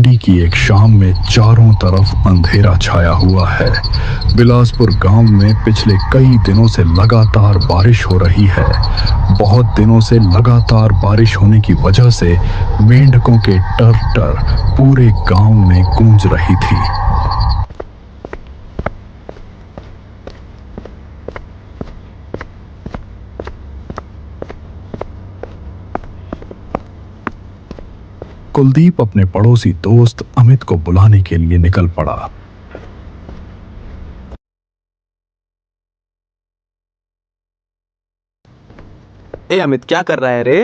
ठंडी की एक शाम में चारों तरफ अंधेरा छाया हुआ है। बिलासपुर गांव में पिछले कई दिनों से लगातार बारिश हो रही है। बहुत दिनों से लगातार बारिश होने की वजह से मेंढकों के टर टर पूरे गांव में गूंज रही थी। कुलदीप अपने पड़ोसी दोस्त अमित को बुलाने के लिए निकल पड़ा। ए अमित, क्या कर रहा है रे?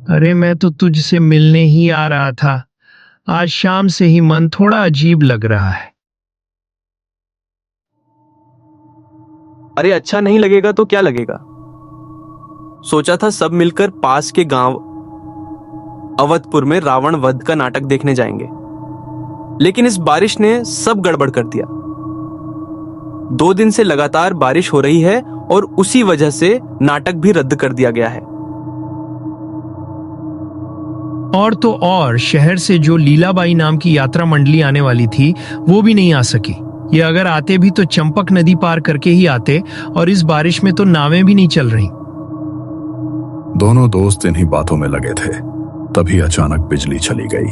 अरे मैं तो तुझसे मिलने ही आ रहा था। आज शाम से ही मन थोड़ा अजीब लग रहा है। अरे अच्छा नहीं लगेगा तो क्या लगेगा? सोचा था सब मिलकर पास के गांव अवधपुर में रावण वध का नाटक देखने जाएंगे, लेकिन इस बारिश ने सब गड़बड़ कर दिया। 2 दिन से लगातार बारिश हो रही है और उसी वजह से नाटक भी रद्द कर दिया गया है। और तो और शहर से जो लीलाबाई नाम की यात्रा मंडली आने वाली थी वो भी नहीं आ सकी। ये अगर आते भी तो चंपक नदी पार करके ही आते, और इस बारिश में तो नावें भी नहीं चल रही। दोनों दोस्त इन्हीं बातों में लगे थे, तभी अचानक बिजली चली गई।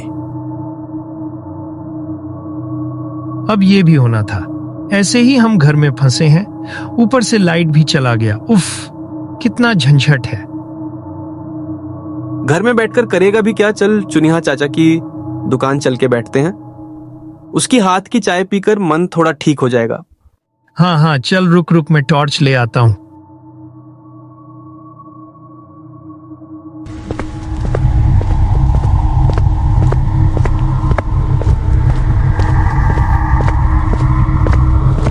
अब ये भी होना था। ऐसे ही हम घर में फंसे हैं, ऊपर से लाइट भी चला गया। उफ, कितना झंझट है। घर में बैठकर करेगा भी क्या? चल चुनिया चाचा की दुकान चल के बैठते हैं। उसकी हाथ की चाय पीकर मन थोड़ा ठीक हो जाएगा। हाँ हाँ चल, रुक रुक मैं टॉर्च ले आता हूं।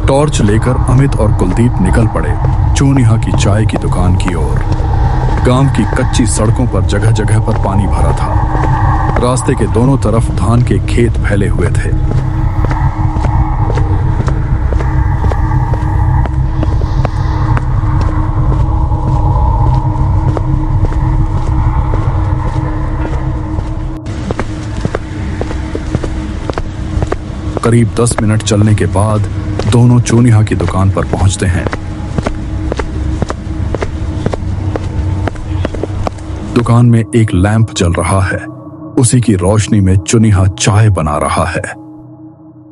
टॉर्च लेकर अमित और कुलदीप निकल पड़े चोनिहा की चाय की दुकान की ओर। गांव की कच्ची सड़कों पर जगह जगह पर पानी भरा था। रास्ते के दोनों तरफ धान के खेत फैले हुए थे। करीब 10 मिनट चलने के बाद दोनों चोनिहा की दुकान पर पहुंचते हैं। दुकान में एक लैंप जल रहा है। उसी की रोशनी में चुनिहा चाय बना रहा है।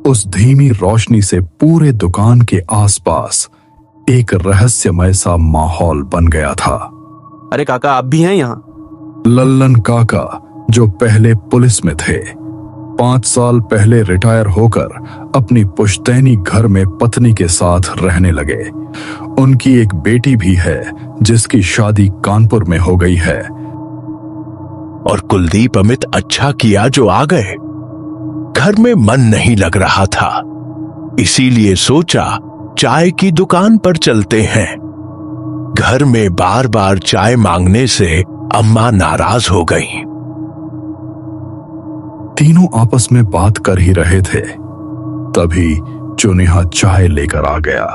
उस धीमी रोशनी से पूरे दुकान के आसपास एक रहस्यमय सा माहौल बन गया था। अरे काका, आप भी हैं यहाँ? लल्लन काका, जो पहले पुलिस में थे, 5 साल पहले रिटायर होकर अपनी पुश्तैनी घर में पत्नी के साथ रहने लगे। उनकी एक बेटी भी है जिसकी शादी कानपुर में हो गई है। और कुलदीप अमित, अच्छा किया जो आ गए। घर में मन नहीं लग रहा था, इसीलिए सोचा चाय की दुकान पर चलते हैं। घर में बार बार चाय मांगने से अम्मा नाराज हो गईं। तीनों आपस में बात कर ही रहे थे, तभी चुनिहा चाय लेकर आ गया।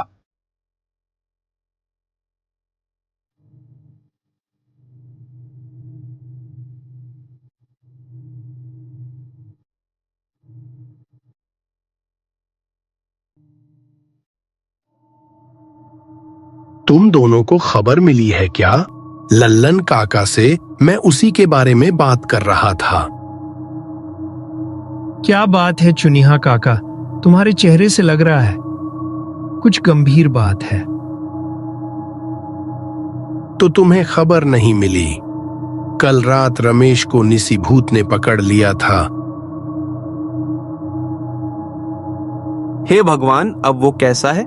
तुम दोनों को खबर मिली है क्या? लल्लन काका से मैं उसी के बारे में बात कर रहा था। क्या बात है चुनिहा काका? तुम्हारे चेहरे से लग रहा है कुछ गंभीर बात है। तो तुम्हें खबर नहीं मिली? कल रात रमेश को निसी भूत ने पकड़ लिया था। हे भगवान, अब वो कैसा है?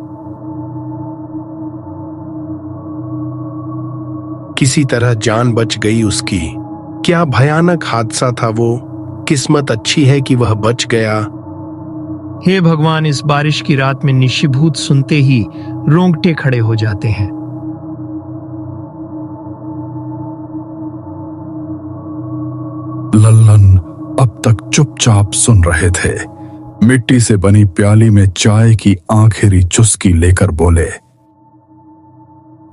किसी तरह जान बच गई उसकी। क्या भयानक हादसा था वो। किस्मत अच्छी है कि वह बच गया। हे भगवान, इस बारिश की रात में निशिभूत सुनते ही रोंगटे खड़े हो जाते हैं। लल्लन अब तक चुपचाप सुन रहे थे। मिट्टी से बनी प्याली में चाय की आखिरी चुस्की लेकर बोले,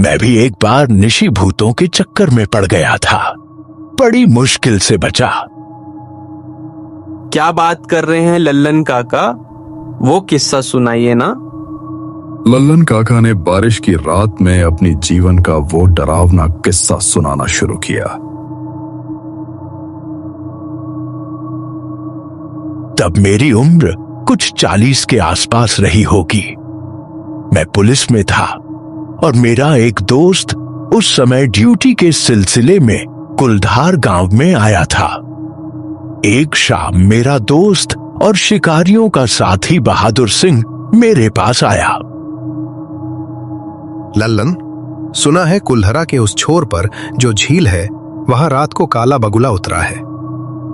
मैं भी एक बार निशी भूतों के चक्कर में पड़ गया था, बड़ी मुश्किल से बचा। क्या बात कर रहे हैं लल्लन काका, वो किस्सा सुनाइए ना। लल्लन काका ने बारिश की रात में अपनी जीवन का वो डरावना किस्सा सुनाना शुरू किया। तब मेरी उम्र कुछ 40 के आसपास रही होगी। मैं पुलिस में था और मेरा एक दोस्त उस समय ड्यूटी के सिलसिले में कुलधार गांव में आया था। एक शाम मेरा दोस्त और शिकारियों का साथी बहादुर सिंह मेरे पास आया। लल्लन, सुना है कुल्हरा के उस छोर पर जो झील है वहां रात को काला बगुला उतरा है।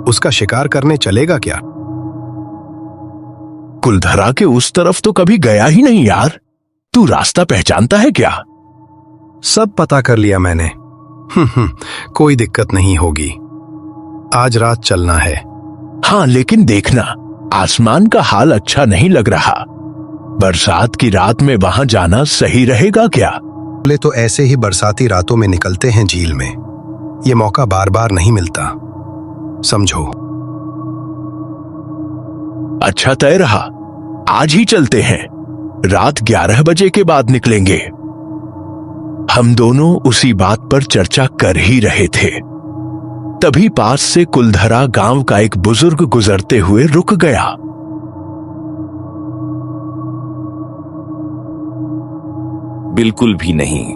उसका शिकार करने चलेगा क्या? कुलधरा के उस तरफ तो कभी गया ही नहीं यार। तू रास्ता पहचानता है क्या? सब पता कर लिया मैंने। कोई दिक्कत नहीं होगी। आज रात चलना है। हाँ, लेकिन देखना, आसमान का हाल अच्छा नहीं लग रहा। बरसात की रात में वहां जाना सही रहेगा क्या? बोले तो ऐसे ही बरसाती रातों में निकलते हैं झील में। ये मौका बार बार नहीं मिलता, समझो। अच्छा तय रहा, आज ही चलते हैं। रात 11 बजे के बाद निकलेंगे। हम दोनों उसी बात पर चर्चा कर ही रहे थे, तभी पास से कुलधरा गांव का एक बुजुर्ग गुजरते हुए रुक गया। बिल्कुल भी नहीं,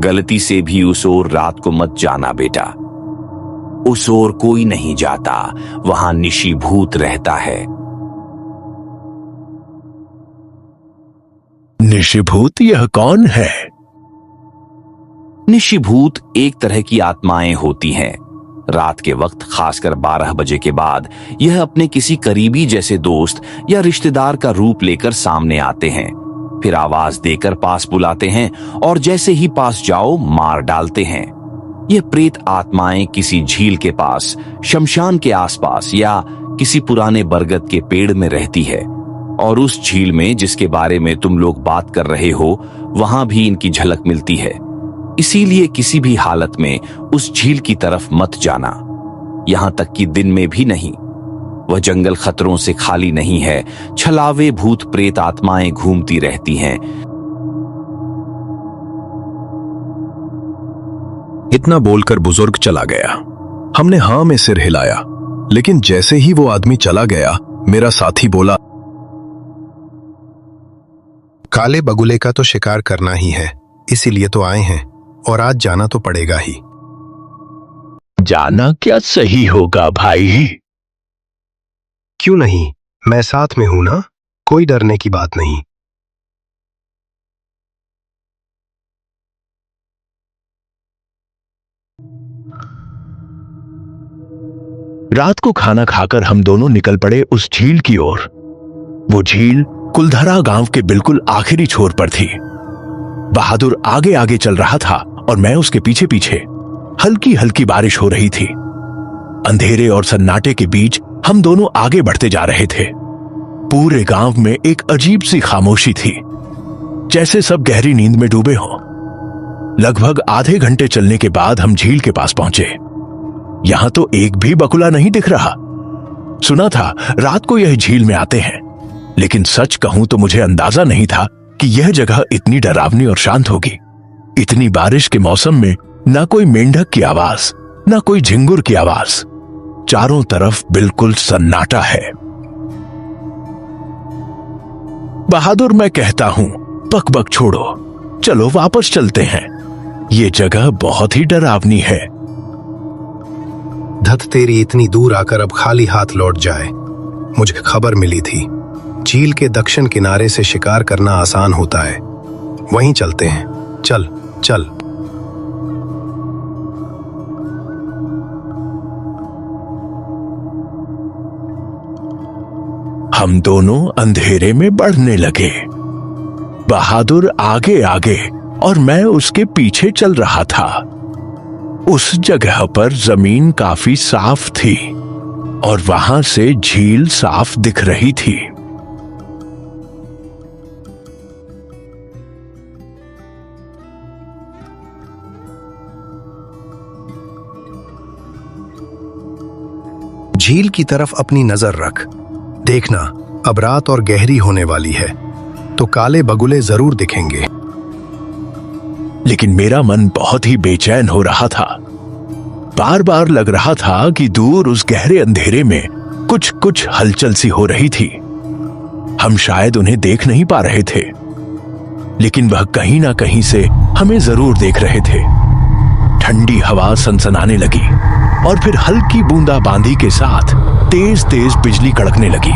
गलती से भी उस ओर रात को मत जाना बेटा। उस ओर कोई नहीं जाता, वहां निशी भूत रहता है। निशिभूत यह कौन है? निशिभूत एक तरह की आत्माएं होती हैं। रात के वक्त खासकर 12 बजे के बाद यह अपने किसी करीबी जैसे दोस्त या रिश्तेदार का रूप लेकर सामने आते हैं, फिर आवाज देकर पास बुलाते हैं और जैसे ही पास जाओ मार डालते हैं। यह प्रेत आत्माएं किसी झील के पास, शमशान के आसपास या किसी पुराने बरगद के पेड़ में रहती है। और उस झील में जिसके बारे में तुम लोग बात कर रहे हो, वहां भी इनकी झलक मिलती है। इसीलिए किसी भी हालत में उस झील की तरफ मत जाना, यहां तक कि दिन में भी नहीं। वह जंगल खतरों से खाली नहीं है। छलावे भूत प्रेत आत्माएं घूमती रहती हैं। इतना बोलकर बुजुर्ग चला गया। हमने हाँ में सिर हिलाया, लेकिन जैसे ही वो आदमी चला गया, मेरा साथी बोला, काले बगुले का तो शिकार करना ही है, इसीलिए तो आए हैं और आज जाना तो पड़ेगा ही। जाना क्या सही होगा भाई? क्यों नहीं, मैं साथ में हूं ना, कोई डरने की बात नहीं। रात को खाना खाकर हम दोनों निकल पड़े उस झील की ओर। वो झील कुलधरा गांव के बिल्कुल आखिरी छोर पर थी। बहादुर आगे आगे चल रहा था और मैं उसके पीछे पीछे। हल्की हल्की बारिश हो रही थी। अंधेरे और सन्नाटे के बीच हम दोनों आगे बढ़ते जा रहे थे। पूरे गांव में एक अजीब सी खामोशी थी, जैसे सब गहरी नींद में डूबे हों। लगभग आधे घंटे चलने के बाद हम झील के पास पहुंचे। यहां तो एक भी बकुला नहीं दिख रहा। सुना था रात को यह झील में आते हैं, लेकिन सच कहूं तो मुझे अंदाजा नहीं था कि यह जगह इतनी डरावनी और शांत होगी। इतनी बारिश के मौसम में ना कोई मेंढक की आवाज, ना कोई झिंगुर की आवाज। चारों तरफ बिल्कुल सन्नाटा है। बहादुर, मैं कहता हूं बकबक छोड़ो, चलो वापस चलते हैं। ये जगह बहुत ही डरावनी है। धत तेरी, इतनी दूर आकर अब खाली हाथ लौट जाए। मुझे खबर मिली थी झील के दक्षिण किनारे से शिकार करना आसान होता है, वहीं चलते हैं। चल चल। हम दोनों अंधेरे में बढ़ने लगे। बहादुर आगे आगे और मैं उसके पीछे चल रहा था। उस जगह पर जमीन काफी साफ थी और वहां से झील साफ दिख रही थी। झील की तरफ अपनी नजर रख। देखना, अब रात और गहरी होने वाली है, तो काले बगुले जरूर दिखेंगे। लेकिन मेरा मन बहुत ही बेचैन हो रहा था। बार बार लग रहा था कि दूर उस गहरे अंधेरे में कुछ कुछ हलचल सी हो रही थी। हम शायद उन्हें देख नहीं पा रहे थे, लेकिन वह कहीं ना कहीं से हमें जरूर देख रहे थे। ठंडी हवा सनसनाने लगी और फिर हल्की बूंदाबांदी के साथ तेज तेज बिजली कड़कने लगी।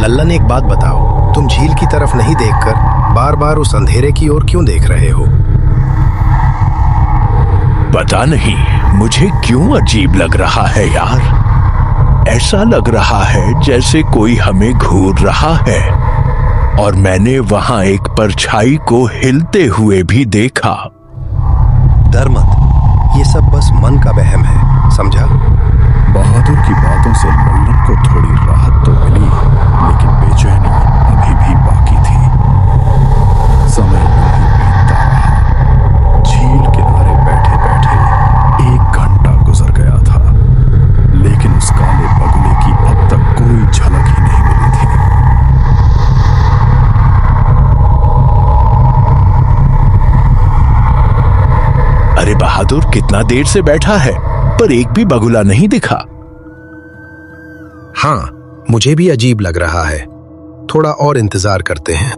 लल्लन, एक बात बताओ, तुम झील की तरफ नहीं देखकर बार बार उस अंधेरे की ओर क्यों देख रहे हो? पता नहीं मुझे क्यों अजीब लग रहा है यार। ऐसा लग रहा है जैसे कोई हमें घूर रहा है, और मैंने वहां एक परछाई को हिलते हुए भी देखा। डर मत, ये सब बस मन का वहम है, समझा? बहादुर की बातों से लल्लन को थोड़ी राहत तो मिली, लेकिन बेचैनी अभी भी बाकी थी। समय यूं ही बीतता रहा। झील किनारे बैठे बैठे 1 घंटा गुजर गया था, लेकिन उस काले बगुले की अब तक कोई झलक ही नहीं मिली थी। अरे बहादुर, कितना देर से बैठा है पर एक भी बगुला नहीं दिखा। हाँ, मुझे भी अजीब लग रहा है। थोड़ा और इंतजार करते हैं।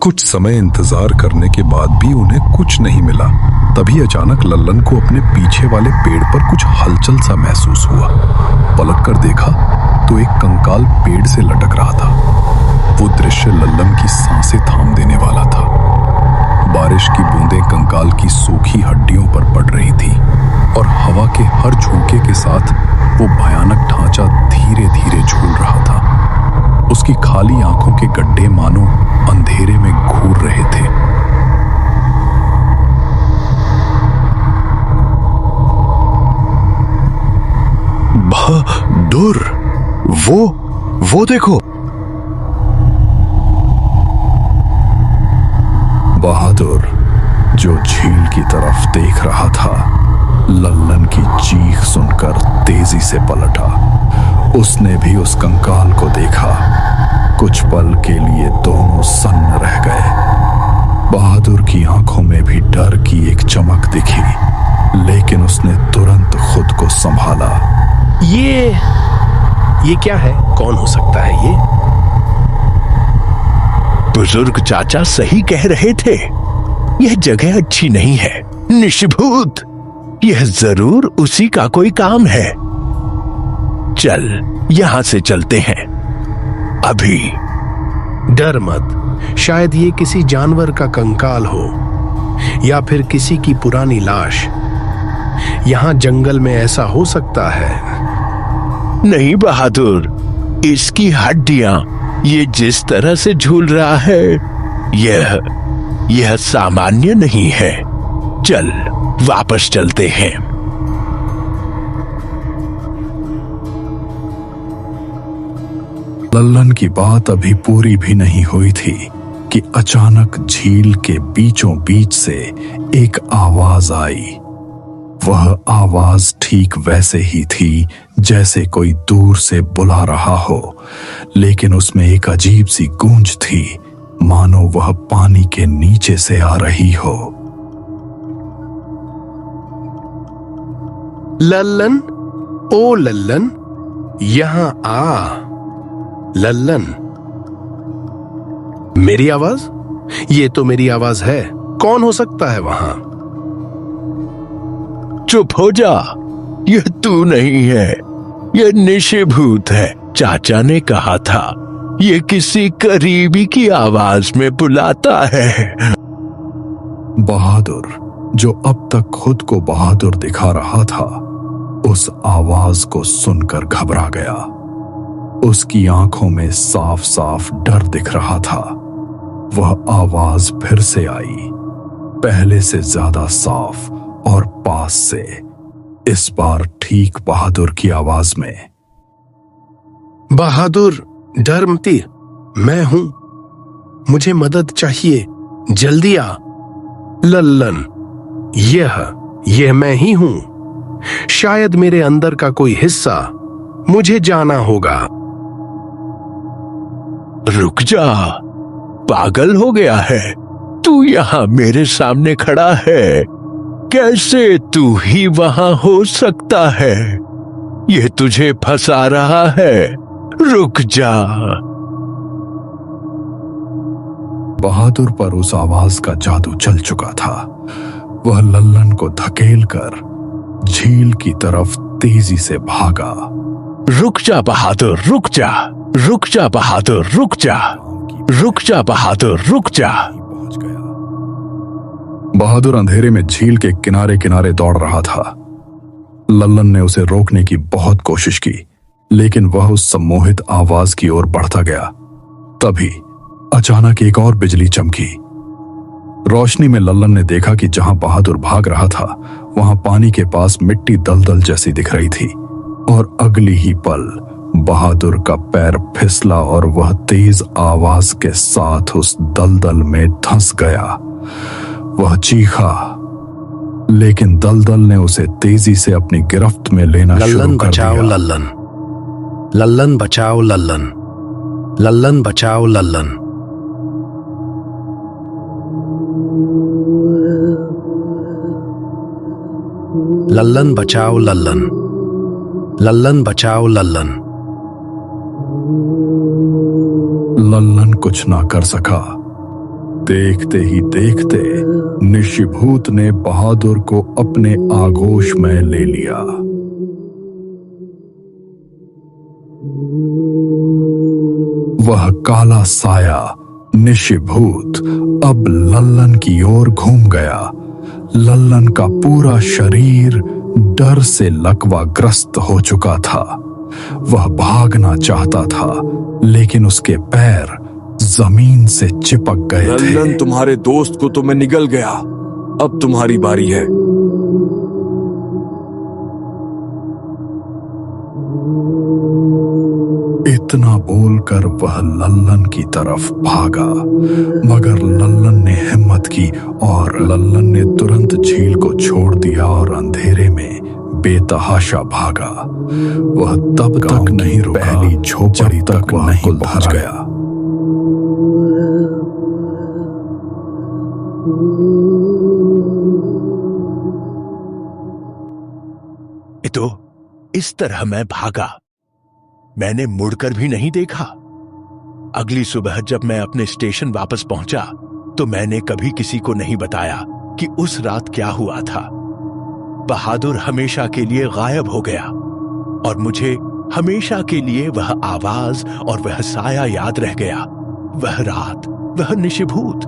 कुछ समय इंतजार करने के बाद भी उन्हें कुछ नहीं मिला। तभी अचानक लल्लन को अपने पीछे वाले पेड़ पर कुछ हलचल सा महसूस हुआ। पलट कर देखा तो एक कंकाल पेड़ से लटक रहा था। वो दृश्य लल्लन की सांसें थाम देने वाला था। बारिश की बूंदें कंकाल की सूखी हड्डियों पर पड़ रही थी और हवा के हर झोंके के साथ वो भयानक ढांचा धीरे धीरे झूल रहा था। उसकी खाली आंखों के गड्ढे मानो अंधेरे में घूर रहे थे। बहादुर, वो देखो। बहादुर, जो झील की तरफ देख रहा था, लल्लन की चीख सुनकर तेजी से पलटा। उसने भी उस कंकाल को देखा। कुछ पल के लिए दोनों सन्न रह गए। बहादुर की आंखों में भी डर की एक चमक दिखी, लेकिन उसने तुरंत खुद को संभाला। ये क्या है? कौन हो सकता है ये? बुजुर्ग चाचा सही कह रहे थे। यह जगह अच्छी नहीं है, निशिभूत। यह जरूर उसी का कोई काम है। चल, यहां से चलते हैं अभी। डर मत, शायद ये किसी जानवर का कंकाल हो या फिर किसी की पुरानी लाश। यहां जंगल में ऐसा हो सकता है। नहीं बहादुर, इसकी हड्डियां ये जिस तरह से झूल रहा है, यह सामान्य नहीं है। चल, वापस चलते हैं। लल्लन की बात अभी पूरी भी नहीं हुई थी कि अचानक झील के बीचों बीच से एक आवाज आई। वह आवाज ठीक वैसे ही थी जैसे कोई दूर से बुला रहा हो, लेकिन उसमें एक अजीब सी गूंज थी, मानो वह पानी के नीचे से आ रही हो। लल्लन, ओ लल्लन, यहां आ। लल्लन, मेरी आवाज? ये तो मेरी आवाज है। कौन हो सकता है वहां? चुप हो जा, यह तू नहीं है, यह निशिभूत है। चाचा ने कहा था यह किसी करीबी की आवाज में बुलाता है। बहादुर, जो अब तक खुद को बहादुर दिखा रहा था, उस आवाज को सुनकर घबरा गया। उसकी आंखों में साफ साफ डर दिख रहा था। वह आवाज फिर से आई, पहले से ज्यादा साफ और पास से, इस बार ठीक बहादुर की आवाज में। बहादुर, डर मत, मैं हूं। मुझे मदद चाहिए, जल्दी आ लल्लन। यह मैं ही हूं। शायद मेरे अंदर का कोई हिस्सा, मुझे जाना होगा। रुक जा, पागल हो गया है? तू यहाँ मेरे सामने खड़ा है, कैसे तू ही वहां हो सकता है? ये तुझे फंसा रहा है, रुक जा। बहादुर पर उस आवाज का जादू चल चुका था। वह लल्लन को धकेल कर झील की तरफ तेजी से भागा। रुक जा बहादुर, रुक जा, रुक जा बहादुर, रुक जा, रुक जा बहादुर, रुक जा। पहुंच गया। बहादुर अंधेरे में झील के किनारे किनारे दौड़ रहा था। लल्लन ने उसे रोकने की बहुत कोशिश की, लेकिन वह उस सम्मोहित आवाज की ओर बढ़ता गया। तभी अचानक एक और बिजली चमकी। रोशनी में लल्लन ने देखा कि जहां बहादुर भाग रहा था, वहां पानी के पास मिट्टी दलदल जैसी दिख रही थी, और अगली ही पल बहादुर का पैर फिसला और वह तेज आवाज के साथ उस दलदल में धंस गया। वह चीखा, लेकिन दलदल ने उसे तेजी से अपनी गिरफ्त में लेना शुरू लल्लन कर बचाओ दिया। लल्लन, लल्लन बचाओ लल्लन, लल्लन बचाओ लल्लन। लल्लन बचाओ लल्लन, लल्लन बचाओ लल्लन। लल्लन कुछ ना कर सका। देखते ही देखते निशिभूत ने बहादुर को अपने आगोश में ले लिया। वह काला साया निशिभूत अब लल्लन की ओर घूम गया। लल्लन का पूरा शरीर डर से लकवाग्रस्त हो चुका था। वह भागना चाहता था, लेकिन उसके पैर जमीन से चिपक गए थे। लल्लन, तुम्हारे दोस्त को तो मैं निगल गया, अब तुम्हारी बारी है। इतना बोलकर वह लल्लन की तरफ भागा, मगर लल्लन ने हिम्मत की और लल्लन ने तुरंत झील को छोड़ दिया और अंधेरे में बेतहाशा भागा। वह तब तक नहीं रुका, पहली झोपड़ी तक वह नहीं पहुंच गया। तो इस तरह मैं भागा, मैंने मुड़कर भी नहीं देखा। अगली सुबह जब मैं अपने स्टेशन वापस पहुंचा, तो मैंने कभी किसी को नहीं बताया कि उस रात क्या हुआ था। बहादुर हमेशा के लिए गायब हो गया और मुझे हमेशा के लिए वह आवाज और वह साया याद रह गया। वह रात, वह निशिभूत,